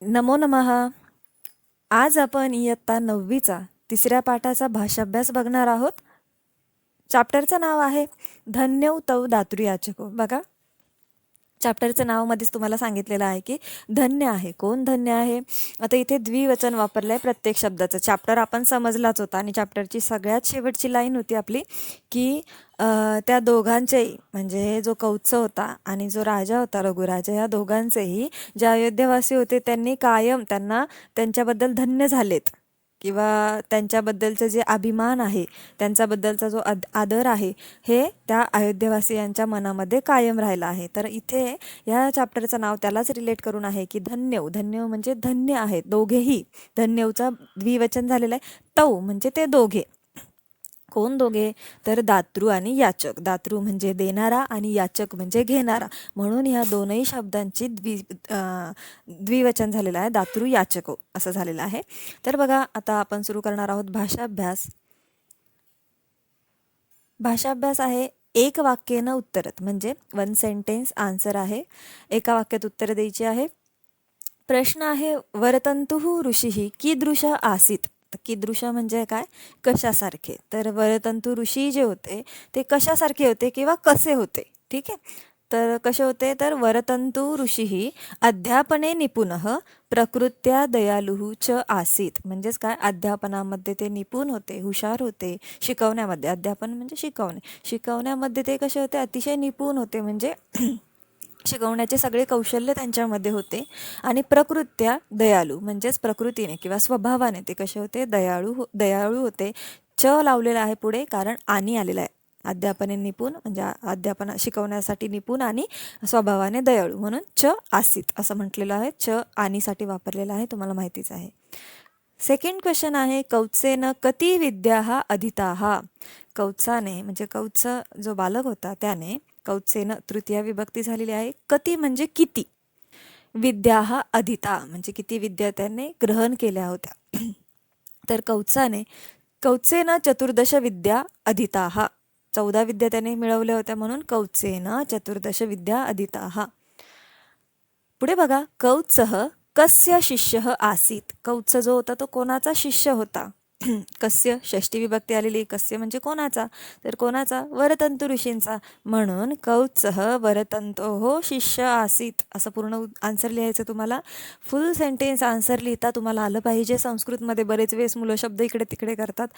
नमो नमः. आज आपण इयत्ता 9वीचा तिसऱ्या पाठाचा भाषाभ्यास बघणार आहोत. चॅप्टरचं नाव आहे धन्यौ तौ दातृयाचको. बघा, चॅप्टरचं नावामध्येच तुम्हाला सांगितलेलं आहे की धन्य आहे. कोण धन्य आहे? आता इथे द्विवचन वापरलं आहे प्रत्येक शब्दाचं. चॅप्टर आपण समजलाच होता आणि चॅप्टरची सगळ्यात शेवटची लाईन होती आपली की त्या दोघांचेही, म्हणजे जो कौत्स होता आणि जो राजा होता रघुराजा, या दोघांचेही जे अयोध्यावासी होते त्यांनी कायम त्यांना त्यांच्याबद्दल धन्य झालेत किंवा त्यांच्याबद्दलचं जे अभिमान आहे, त्यांच्याबद्दलचा जो आदर आहे, हे त्या अयोध्यावासियांच्या मनामध्ये कायम राहिला आहे. तर इथे या चॅप्टरचं नाव त्यालाच रिलेट करून आहे की धन्यौ. धन्यौ म्हणजे धन्य आहेत दोघेही. धन्यौचा द्विवचन झालेला आहे. तौ म्हणजे ते दोघे. कोण दोघे? तर दातृ आणि याचक. दातृ म्हणजे देणारा आणि याचक म्हणजे घेणारा, म्हणून ह्या दोनही शब्दांची द्विवचन झालेलं आहे. दातृ याचको असं झालेलं आहे. तर बघा, आता आपण सुरू करणार आहोत भाषाभ्यास. भाषाभ्यास आहे एक वाक्येनं उत्तरत, म्हणजे 1 सेंटेन्स आन्सर आहे. एका वाक्यात उत्तर द्यायची आहे. प्रश्न आहे वरतंतुः ऋषीः कीदृश आसीत. तर कीदृश म्हणजे काय? कशासारखे. तर वरतंतु ऋषी जे होते ते कशासारखे होते किंवा कसे होते. ठीक आहे, तर कसे होते? तर वरतंतु ऋषीः अध्यापने निपुणः प्रकृत्या दयालुः च आसीत. म्हणजेच काय? अध्यापनामध्ये ते निपुण होते, हुशार होते. शिकवण्यामध्ये, अध्यापन म्हणजे शिकवणे, शिकवण्यामध्ये ते कसे होते? अतिशय निपुण होते, म्हणजे शिकवण्याचे सगळे कौशल्य त्यांच्यामध्ये होते. आणि प्रकृत्या दयालू म्हणजेच प्रकृतीने किंवा स्वभावाने ते कसे होते? दयाळू होते. च लावलेला आहे पुढे, कारण आणि आलेला आहे. अध्यापने निपुण म्हणजे अध्यापन शिकवण्यासाठी निपुण आणि स्वभावाने दयाळू, म्हणून च आसीत असं म्हटलेलं आहे. च आणीसाठी वापरलेला आहे, तुम्हाला माहितीच आहे. सेकंड क्वेश्चन आहे कौत्सेन कति विद्या अधीता. कौत्साने म्हणजे कौत्स जो बालक होता त्याने, कौत्सेन तृतीया विभक्ती झालेली आहे. कति म्हणजे किती, विद्या अधीता म्हणजे किती विद्या त्याने ग्रहण केल्या होत्या. तर कौत्सेन 14 विद्या अधीता. 14 विद्या त्याने मिळवल्या होत्या, म्हणून कौत्सेन 14 विद्या अधीता. पुढे बघा, कौत्सः कस्य शिष्यः आसीत. कौत्स जो होता तो कोणाचा शिष्य होता? कस्य षष्ठी विभक्ती आलेली. कस्य म्हणजे कोणाचा? तर कोणाचा? वरतंतु ऋषींचा, म्हणून कौत्सः वरतंतोः शिष्य आसीत असं पूर्ण आन्सर लिहायचं. तुम्हाला फुल सेंटेन्स आन्सर लिहिता तुम्हाला आलं पाहिजे. संस्कृतमध्ये बरेच वेळेस मुलं शब्द इकडे तिकडे करतात.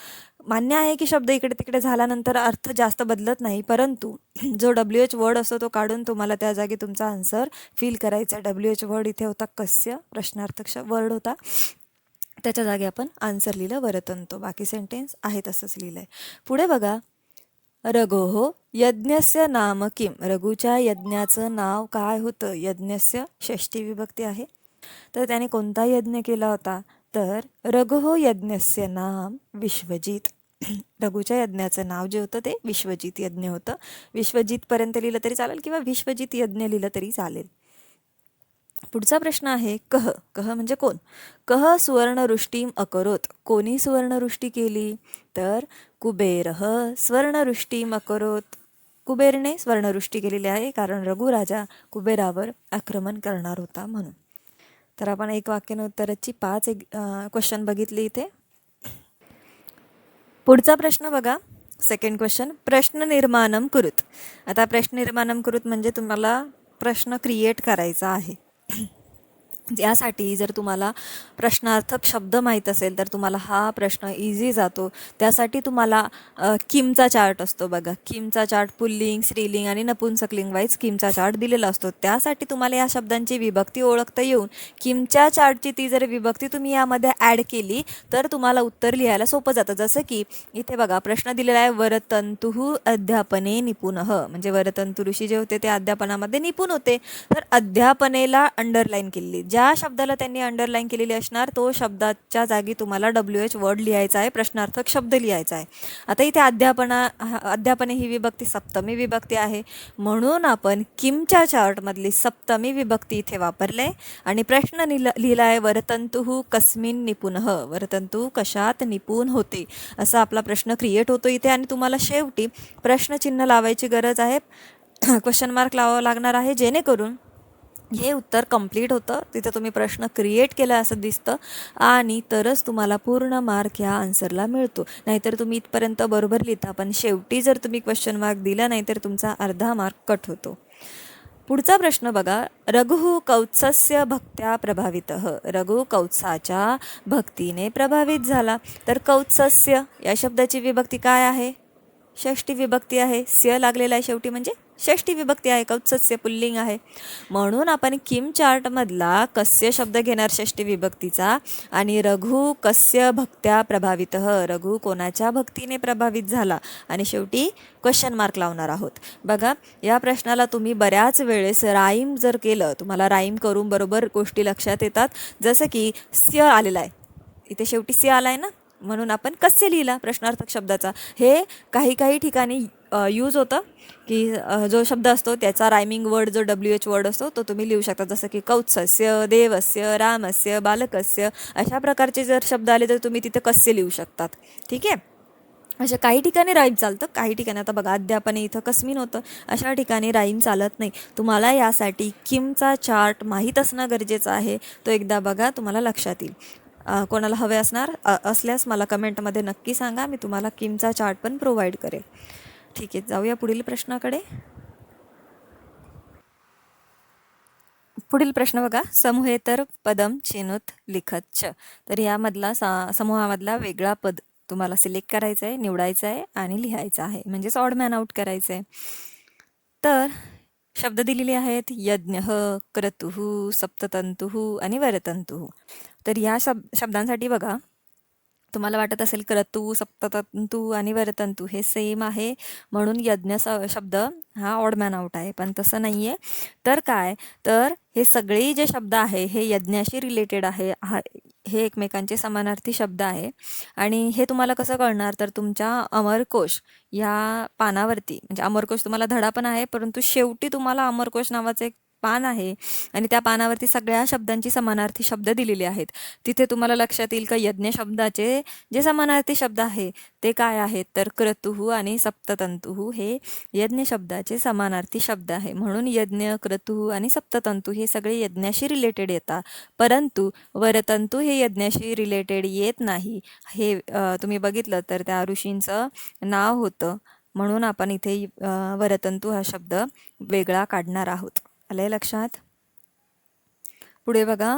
मान्य आहे की शब्द इकडे तिकडे झाल्यानंतर अर्थ जास्त बदलत नाही, परंतु जो WH वर्ड असतो तो काढून तुम्हाला त्या जागी तुमचा आन्सर फिल करायचा. WH वर्ड इथे होता कस्य, प्रश्नार्थक वर्ड होता, त्याच्या जागी आपण आन्सर लिहिलं वरतंतो. बाकी सेंटेन्स आहे तसंच लिहिलं आहे. पुढे बघा, रघोः यज्ञस्य नाम किम. रघुच्या यज्ञाचं नाव काय होतं? यज्ञस्य षष्ठी विभक्ती आहे, तर त्याने कोणता यज्ञ केला होता? तर रघोः यज्ञस्य नाम विश्वजित. रघुच्या यज्ञाचं नाव जे होतं ते विश्वजित यज्ञ होतं. विश्वजितपर्यंत लिहिलं तरी चालेल किंवा विश्वजित यज्ञ लिहिलं तरी चालेल. पुढचा प्रश्न आहे कह. कह म्हणजे कोण? कह सुवर्णवृष्टीम अकरोत. कोणी सुवर्णवृष्टी केली? तर कुबेरः स्वर्णवृष्टीम अकरोत. कुबेरने स्वर्णवृष्टी केलेली आहे, कारण रघुराजा कुबेरावर आक्रमण करणार होता म्हणून. तर आपण एक वाक्याने उत्तराची 5 क्वेश्चन बघितले इथे. पुढचा प्रश्न बघा, सेकंड क्वेश्चन, प्रश्न निर्माणम कुरुत. आता प्रश्न निर्माणम कुरुत म्हणजे तुम्हाला प्रश्न क्रिएट करायचा आहे. यासाठी जर तुम्हाला प्रश्नार्थक शब्द माहीत असेल तर तुम्हाला हा प्रश्न इझी जातो. त्यासाठी तुम्हाला किमचा चार्ट असतो बघा. किमचा चार्ट पुल्लिंग, स्त्रीलिंग आणि नपुंसकलिंग वाईज किमचा चार्ट दिलेला असतो. त्यासाठी तुम्हाला या शब्दांची विभक्ती ओळखता येऊन किमच्या चार्टची ती जर विभक्ती तुम्ही यामध्ये ॲड केली तर तुम्हाला उत्तर लिहायला सोपं जातं. जसं की इथे बघा प्रश्न दिलेला आहे वरतंतुः अध्यापने निपुणः, म्हणजे वरतंतु ऋषी जे होते ते अध्यापनामध्ये निपुण होते. तर अध्यापनेला अंडरलाईन केलेली, ज्या शब्दाला त्यांनी अंडरलाईन केलेली असणार तो शब्दाच्या जागी तुम्हाला WH वर्ड लिहायचा आहे, प्रश्नार्थक शब्द लिहायचा आहे. आता इथे अध्यापने ही विभक्ती सप्तमी विभक्ती आहे, म्हणून आपण किमच्या चार्टमधली सप्तमी विभक्ती इथे वापरले आणि प्रश्न लिहिला आहे वरतंतुः कस्मिन् निपुणः. वरतंतु कशात निपुण होते, असा आपला प्रश्न क्रिएट होतो इथे. आणि तुम्हाला शेवटी प्रश्नचिन्ह लावायची गरज आहे, क्वेश्चन मार्क लावावा लागणार आहे, जेणेकरून हे उत्तर कंप्लीट होतं, तिथं तुम्ही प्रश्न क्रिएट केला असं दिसतं आणि तरच तुम्हाला पूर्ण मार्क ह्या आन्सरला मिळतो. नाहीतर तुम्ही इथपर्यंत बरोबर लिहिता पण शेवटी जर तुम्ही क्वेश्चन मार्क दिला नाही तर तुमचा अर्धा मार्क कट होतो. पुढचा प्रश्न बघा. रघु कौत्सस्य भक्त्या प्रभावितः. रघु कौत्साच्या भक्तीने प्रभावित झाला. तर कौत्सस्य या शब्दाची विभक्ती काय आहे? षष्टी विभक्ती आहे. स्य लागलेला आहे शेवटी म्हणजे षष्टी विभक्ती आहे. कौत्सस्य पुल्लिंग आहे. म्हणून आपण किम चार्टमधला कस्य शब्द घेणार षष्टी विभक्तीचा आणि रघु कस्य भक्त्या प्रभावितः. रघु कोणाच्या भक्तीने प्रभावित झाला आणि शेवटी क्वेश्चन मार्क लावणार आहोत. बघा, या प्रश्नाला तुम्ही बऱ्याच वेळेस राईम जर केलं, तुम्हाला राईम करून बरोबर गोष्टी लक्षात येतात. जसं की स्य आलेला आहे, इथे शेवटी स्य आला आहे ना, म्हणून आपण कस्य लिहिला प्रश्नार्थक शब्दाचा. हे काही ठिकाणी यूज होतं की जो शब्द असतो त्याचा रायमिंग वर्ड जो WH वर्ड असतो तो तुम्ही लिहू शकता. जसं की कौत्सस्य, देवस्य, रामस्य, बालकस्य अशा प्रकारचे जर शब्द आले तर तुम्ही तिथे कस्य लिहू शकतात. ठीक आहे. अशा काही ठिकाणी राईम चालतं, काही ठिकाणी आता बघा अध्यापन इथं कस्मिन होतं, अशा ठिकाणी राईम चालत नाही. तुम्हाला यासाठी किमचा चार्ट माहीत असणं गरजेचं आहे. तो एकदा बघा, तुम्हाला लक्षात येईल. कोणाला हवे असल्यास मला कमेंटमध्ये नक्की सांगा, मी तुम्हाला किमचा चार्ट पण प्रोव्हाइड करेल. ठीक आहे, जाऊया पुढील प्रश्नाकडे. पुढील प्रश्न बघा. समूहेतर पदम चिनुत लिखत च. तर यामधला समूहामधला वेगळा पद तुम्हाला सिलेक्ट करायचं आहे, निवडायचं आहे आणि लिहायचं आहे, म्हणजेच ऑड मॅन आउट करायचं आहे. तर शब्द दिलेले आहेत यज्ञ, क्रतुः, सप्ततंतुः आणि वरतंतुः. तर या शब्दांसाठी बघा, तुम्हाला वाटत असेल क्रतू, सप्ततंतू आणि वरतंतू हे सेम आहे म्हणून यज्ञ शब्द हा ऑड मॅन आउट आहे, पण तसं नाही आहे. तर काय, तर हे सगळे जे शब्द आहे हे यज्ञाशी रिलेटेड आहे. हे एकमेकांचे समानार्थी शब्द आहे. आणि हे तुम्हाला कसं कळणार, तर तुमच्या अमरकोश या पानावरती, म्हणजे अमरकोश तुम्हाला धडा पण आहे परंतु शेवटी तुम्हाला अमरकोश नावाचं एक पान आहे आणि त्या पानावरती सगळ्या शब्दांची समानार्थी शब्द दिलेले आहेत. तिथे तुम्हाला लक्षात येईल का यज्ञ शब्दाचे जे समानार्थी शब्द आहे ते काय आहेत, तर क्रतुः आणि सप्ततंतुः हे यज्ञ शब्दाचे समानार्थी शब्द आहे. म्हणून यज्ञ, क्रतुः आणि सप्ततंतू हे सगळे यज्ञाशी रिलेटेड येतात, परंतु वरतंतू हे यज्ञाशी रिलेटेड येत नाही. हे तुम्ही बघितलं तर त्या ऋषींचं नाव होतं, म्हणून आपण इथे वरतंतू हा शब्द वेगळा काढणार आहोत. आलंय लक्षात. पुढे बघा,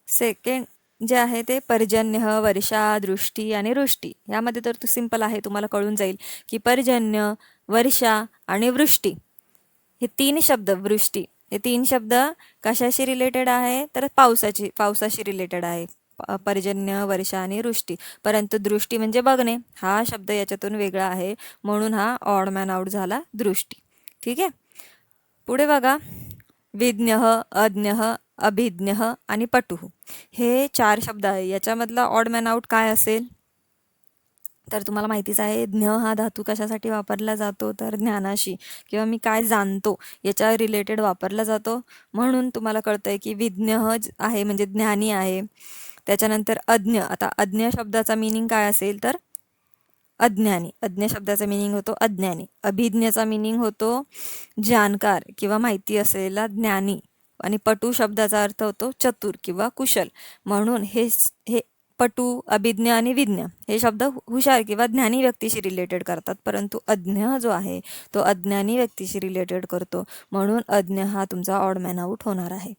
सेकंड जे आहे ते पर्जन्य, वर्षा, दृष्टी आणि वृष्टी. यामध्ये तर तू सिंपल आहे, तुम्हाला कळून जाईल की पर्जन्य, वर्षा आणि वृष्टी हे तीन शब्द, वृष्टी हे तीन शब्द कशाशी रिलेटेड आहे, तर पावसाशी रिलेटेड आहे. पर्जन्य, वर्षा आणि वृष्टी. परंतु दृष्टी म्हणजे बघणे हा शब्द याच्यातून वेगळा आहे म्हणून हा ऑड मॅन आउट झाला, दृष्टी. ठीक आहे. पुढे बघा, विज्ञ, अज्ञ, अभिज्ञ आणि पटुः हे 4 शब्द आहे. याच्यामधला ऑड मॅन आउट काय असेल, तर तुम्हाला माहितीच आहे ज्ञ हा धातू कशासाठी वापरला जातो, तर ज्ञानाशी किंवा मी काय जाणतो याच्या रिलेटेड वापरला जातो. म्हणून तुम्हाला कळतंय की विज्ञ आहे म्हणजे ज्ञानी आहे. त्याच्यानंतर अज्ञ, आता अज्ञ शब्दाचा मिनिंग काय असेल, तर अज्ञानी. अज्ञ शब्दाचा मिनिंग होतो अज्ञानी. अभिज्ञाचा मिनिंग होतो जाणकार किंवा माहिती असलेला ज्ञानी. आणि पटू शब्दाचा अर्थ होतो चतुर किंवा कुशल. म्हणून हे पटू, अभिज्ञ आणि विज्ञ हे शब्द हुशार किंवा ज्ञानी व्यक्तीशी रिलेटेड करतात, परंतु अज्ञ जो आहे तो अज्ञानी व्यक्तीशी रिलेटेड करतो. म्हणून अज्ञ हा तुमचा ऑड मॅन आउट होणार आहे.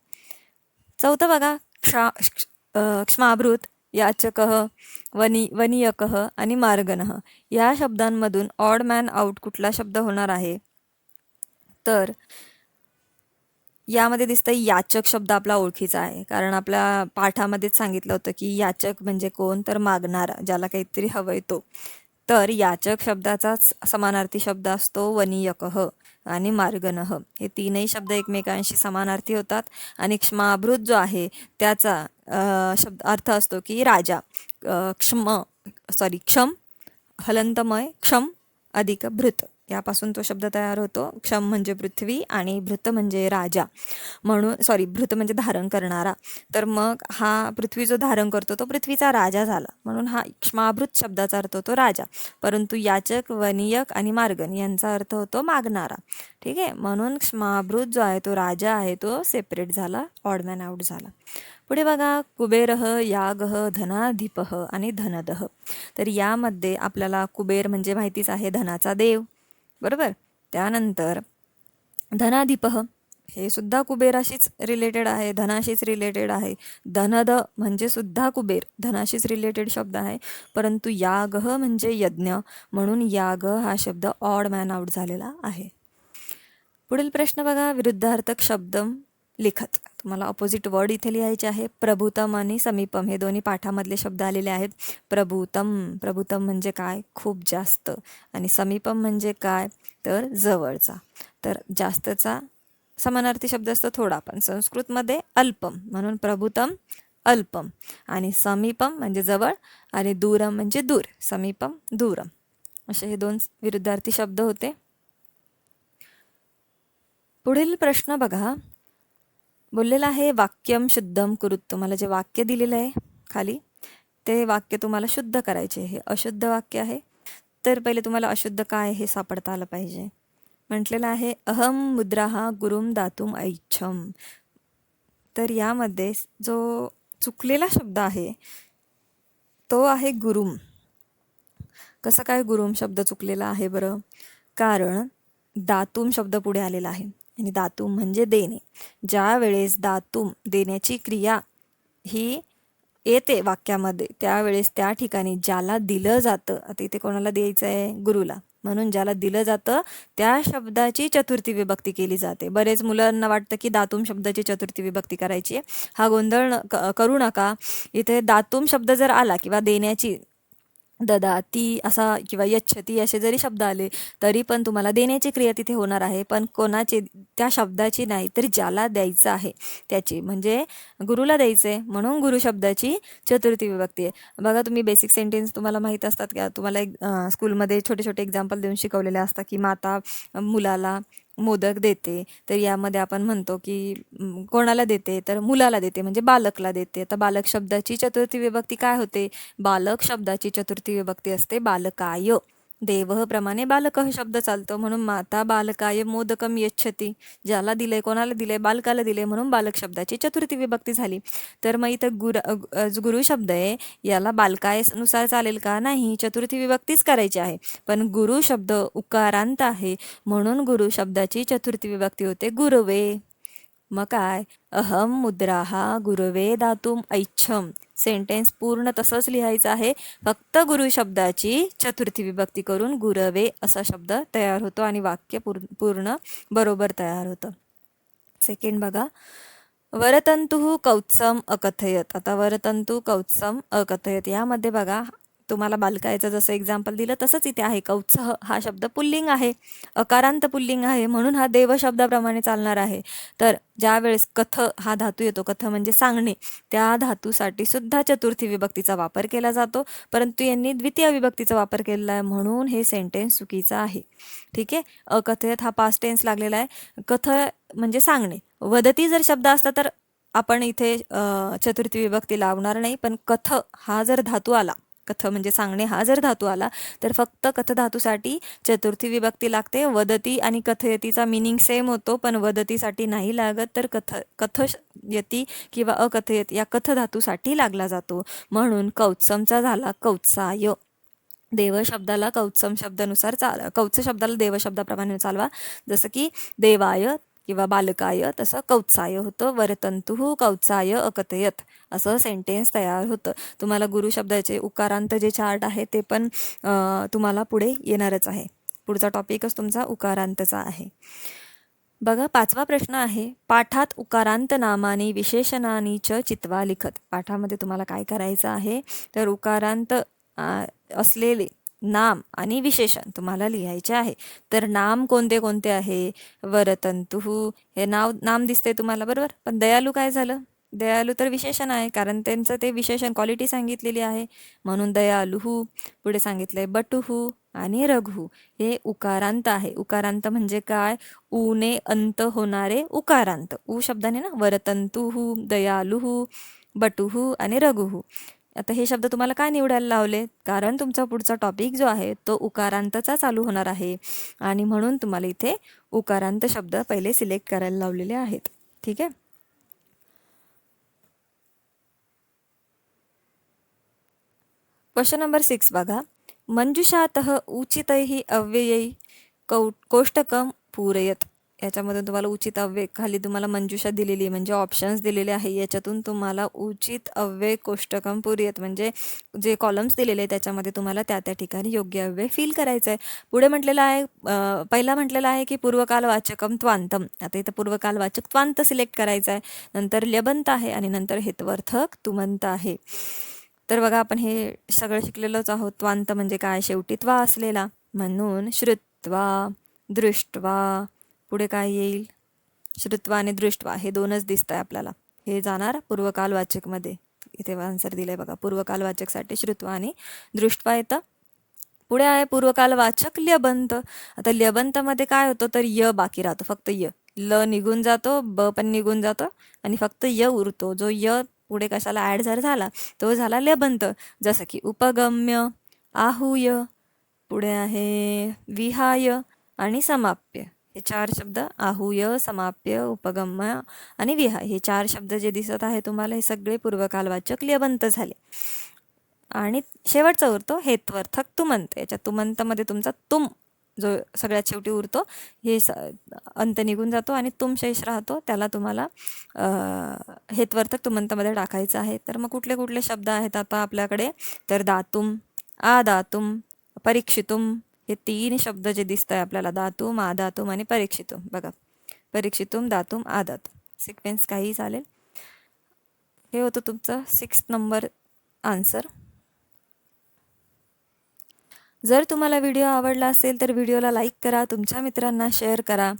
चौथं बघा, क्ष्माभृत, याचकः, वनीयकः आणि मार्गणः या शब्दांमधून ऑड मॅन आउट कुठला शब्द होणार आहे, तर यामध्ये दिसतं याचक शब्द आपला ओळखीचा आहे, कारण आपल्या पाठामध्येच सांगितलं होतं की याचक म्हणजे कोण, तर मागणारा, ज्याला काहीतरी हवंय तो. तर याचक शब्दाचाच समानार्थी शब्द असतो वनीयकः आणि मार्गणः. हे तीनही शब्द एकमेकांशी समानार्थी होतात. आणि क्ष्माभृत जो आहे त्याचा शब्द अर्थ असतो की राजा. क्षम हलंतमय, क्षम अधिक भृत यापासून तो शब्द तयार होतो. क्षम म्हणजे पृथ्वी आणि भृत म्हणजे राजा, म्हणून भृत म्हणजे धारण करणारा. तर मग हा पृथ्वी जो धारण करतो तो पृथ्वीचा राजा झाला, म्हणून हा क्ष्माभृत शब्दाचा अर्थ होतो राजा. परंतु याचक, वनीयक आणि मार्गन यांचा अर्थ होतो मागणारा. ठीक आहे, म्हणून क्ष्माभृत जो आहे तो राजा आहे, तो सेपरेट झाला, ऑडमॅन आउट झाला. पुढे बघा, कुबेरः, यागः, धनाधिपः आणि धनदः. तर यामध्ये आपल्याला कुबेर म्हणजे माहितीच आहे, धनाचा देव, बरोबर. त्यानंतर धनाधिपः हे सुद्धा कुबेराशीच रिलेटेड आहे, धनाशीच रिलेटेड आहे. धनद म्हणजे सुद्धा कुबेर, धनाशीच रिलेटेड शब्द आहे. परंतु यागः म्हणजे यज्ञ, म्हणून याग हा शब्द ऑड मॅन आउट झालेला आहे. पुढील प्रश्न बघा, विरुद्धार्थक शब्द लिखत. तुम्हाला ऑपोजिट वर्ड इथे लिहायचे आहे. प्रभुतम आणि समीपम हे दोन्ही पाठामधले शब्द आलेले आहेत. प्रभुतम म्हणजे काय, खूप जास्त, आणि समीपम म्हणजे काय, तर जवळचा. तर जास्तचा समानार्थी शब्द असतो थोडा, पण संस्कृतमध्ये अल्पम, म्हणून प्रभुतम अल्पम, आणि समीपम म्हणजे जवळ, आणि दूरम म्हणजे दूर, समीपम दूरम, असे हे दोन विरुद्धार्थी शब्द होते. पुढील प्रश्न बघा, बोललेला आहे वाक्यम शुद्धम कुरुत. तुम्हाला जे वाक्य दिलेलं आहे खाली, ते वाक्य तुम्हाला शुद्ध करायचे. हे अशुद्ध वाक्य आहे, तर पहिले तुम्हाला अशुद्ध काय हे सापडता आलं पाहिजे. म्हटलेलं आहे अहम मुद्राहा गुरुम दातुम ऐच्छम. तर यामध्ये जो चुकलेला शब्द आहे तो आहे गुरुम. कसं काय गुरुम शब्द चुकलेला आहे बरं? कारण दातुम शब्द पुढे आलेला आहे, आणि दातुम म्हणजे देणे. ज्या वेळेस दातुम देण्याची क्रिया ही येते वाक्यामध्ये, त्यावेळेस त्या ठिकाणी ज्याला दिलं जातं, आता इथे कोणाला द्यायचं आहे, गुरुला, म्हणून ज्याला दिलं जातं त्या शब्दाची चतुर्थी विभक्ती केली जाते. बरेच मुलांना वाटतं की दातुम शब्दाची चतुर्थी विभक्ती करायची आहे. हा गोंधळ करू नका. इथे दातुम शब्द जर आला किंवा देण्याची, ददाती असा किंवा यच्छती असे जरी शब्द आले तरी पण तुम्हाला देण्याची क्रिया तिथे होणार आहे, पण कोणाची, त्या शब्दाची नाही, तर ज्याला द्यायचं आहे त्याची, म्हणजे गुरुला द्यायचं आहे, म्हणून गुरु शब्दाची चतुर्थी विभक्ती आहे. बघा, तुम्ही बेसिक सेंटेन्स तुम्हाला माहीत असतात का? तुम्हाला एक स्कूलमध्ये छोटे छोटे एक्झाम्पल देऊन शिकवलेले असतात की माता मुलाला मोदक देते, तर यामध्ये आपण म्हणतो की कोणाला देते, तर मुलाला देते, म्हणजे बालकला देते. आता बालक शब्दाची चतुर्थी विभक्ती काय होते? बालक शब्दाची चतुर्थी विभक्ती असते बालकाय. देवः प्रमाणे बालकः शब्द चालतो, म्हणून माता बालकाय मोदकम यच्छती. ज्याला दिले, कोणाला दिले, बालकाला दिले, म्हणून बालक शब्दाची चतुर्थी विभक्ती झाली. तर मग इथं गुरु शब्द आहे, याला बालकाय नुसार चालेल का? नाही, चतुर्थी विभक्तीच करायची आहे. पण गुरु शब्द उकारांत आहे, म्हणून गुरु शब्दाची चतुर्थी विभक्ती होते गुरवे. मग काय, अहम मुद्राहा गुरवे दातुम ऐच्छम. सेंटेन्स पूर्ण तसंच लिहायचं आहे, फक्त गुरु शब्दाची चतुर्थी विभक्ती करून गुरवे असा शब्द तयार होतो आणि वाक्य पूर्ण बरोबर तयार होतं. सेकंड बघा, वरतंतु कौत्सम अकथयत. आता वरतंतु कौत्सम अकथयत यामध्ये बघा, तुम्हाला बालकायचं जसं एक्झाम्पल दिलं तसंच इथे आहे. कौत्सह हा शब्द पुल्लिंग आहे, अकारांत पुल्लिंग आहे, म्हणून हा देव शब्दाप्रमाणे चालणार आहे. तर ज्या वेळेस कथ हा धातू येतो, कथ म्हणजे सांगणे, त्या धातूसाठी सुद्धा चतुर्थी विभक्तीचा वापर केला जातो, परंतु यांनी द्वितीय विभक्तीचा वापर केलेला आहे, म्हणून हे सेंटेन्स चुकीचं आहे. ठीक आहे, अकथयत हा पास्ट टेन्स लागलेला आहे. कथ म्हणजे सांगणे. वदती जर शब्द असता तर आपण इथे चतुर्थी विभक्ती लावणार नाही, पण कथ हा जर धातू आला, कथ म्हणजे सांगणे हा जर धातू आला तर फक्त कथ धातूसाठी चतुर्थी विभक्ती लागते. वदती आणि कथयतीचा मिनिंग सेम होतो, पण वदतीसाठी नाही लागत, तर कथयती किंवा अकथयत या कथ धातूसाठी लागला जातो, म्हणून कौत्समचा झाला कौत्साय. देव शब्दाला कौत्सम शब्दानुसार कौत्स शब्दाला देव शब्दाप्रमाणे चालवा, जसं की देवाय किंवा बालकाय, तसं कौत्साय होतं. वरतंतु कौत्साय अकथयत असं सेंटेन्स तयार होतं. तुम्हाला गुरु शब्दाचे उकारांत जे चार्ट आहे ते पण तुम्हाला पुढे येणारच आहे. पुढचा टॉपिकच तुमचा उकारांतचा आहे. बघा, पाचवा प्रश्न आहे, पाठात उकारांत नामानी विशेषणानी च चित्वा लिखत. पाठामध्ये तुम्हाला काय करायचं आहे, तर उकारांत असलेले नाम आणि विशेषण तुम्हाला लिहायचे आहे. तर नाम कोणते कोणते आहे? वरतंतु हे नाम दिसते तुम्हाला, बरोबर. पण दयालू काय झालं? दयालू तर विशेषण आहे, कारण त्यांचं ते विशेषण क्वालिटी सांगितलेली आहे, म्हणून दयालुहू. पुढे सांगितलंय बटुहू आणि रघु हे उकारांत आहे. उकारांत म्हणजे काय? ऊने अंत होणारे उकारांत. ऊ शब्दाने ना, वरतंतुहू, दयालुहू, बटुहू आणि रघुहू. आता हे शब्द तुम्हाला काय निवडायला लावले? कारण तुमचा पुढचा टॉपिक जो आहे तो उकारांतचा चालू होणार आहे आणि म्हणून तुम्हाला इथे उकारांत शब्द पहिले सिलेक्ट करायला लावलेले आहेत. ठीक आहे. क्वेश्चन नंबर 6 बघा. मंजुषातः उचितैः अव्ययैः कोष्टकम पूरयत. याच्यामधून तुम्हाला उचित अव्यय खाली तुम्हाला मंजुषा दिलेली म्हणजे ऑप्शन्स दिलेले आहे. याच्यातून तुम्हाला उचित अव्यय कोष्टकम पूरयत म्हणजे जे कॉलम्स दिलेले आहे त्याच्यामध्ये तुम्हाला त्या त्या ठिकाणी योग्य अव्यय फिल करायचं आहे. पुढे म्हटलेलं आहे, पहिला म्हटलेला आहे की पूर्वकालवाचकम त्वांतम. आता इथं पूर्वकालवाचक त्वांत सिलेक्ट करायचा आहे. नंतर ल्यबंत आहे आणि नंतर हेत्वर्थक तुमंत आहे. तर बघा आपण हे सगळं शिकलेलोच आहोत. त्वांत म्हणजे काय? शेवटी त्वा असलेला. म्हणून श्रुत्वा, दृष्ट्वा, पुढे काय येईल? श्रुत्वा आणि दृष्ट्वा हे दोनच दिसत आहे आपल्याला. हे जाणार पूर्वकालवाचकमध्ये. इथे आन्सर दिलंय बघा. पूर्वकालवाचकसाठी श्रुत्वा आणि दृष्ट्वा येतं. पुढे आहे पूर्वकालवाचक ल्यबंत. आता ल्यबंतमध्ये काय होतं तर य बाकी राहतो, फक्त य. ल निघून जातो, ब पण निघून जातो आणि फक्त य उरतो. जो य पुढे कशाला ॲड जर झाला तो झाला ल्यबंत. जसं की उपगम्य, आहूय, पुढे आहे विहाय आणि समाप्य. हे 4 शब्द आहूय, समाप्य, उपगम्य आणि विहाय हे 4 शब्द जे दिसत आहे तुम्हाला हे सगळे पूर्वकालवाचक ल्यबंत झाले. आणि शेवटचा उरतो हेत्वर्थक तुमंत. याच्या तुमंतमध्ये तुमचा तुम जो सगळ्यात शेवटी उरतो हे अंत निघून जातो आणि तुम शेष राहतो. त्याला तुम्हाला हेत्वर्थक तुमंतमध्ये टाकायचं आहे. तर मग कुठले कुठले शब्द आहेत आता आपल्याकडे? तर दातुम, आदातुम, परीक्षितुम हे 3 शब्द जे दिसत आहे आपल्याला, दातुम, आदातुम आणि परीक्षितुम. बघा, परीक्षितुम, दातुम, आदातुम सिक्वेन्स काही चालेल. हे होतं तुमचं 6 नंबर आन्सर. जर तुम्हाला व्हिडिओ आवडला असेल तर व्हिडिओला लाईक करा, तुमच्या मित्रांना शेअर करा,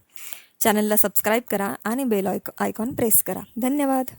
चॅनलला सबस्क्राईब करा आणि बेल आयकॉन प्रेस करा. धन्यवाद.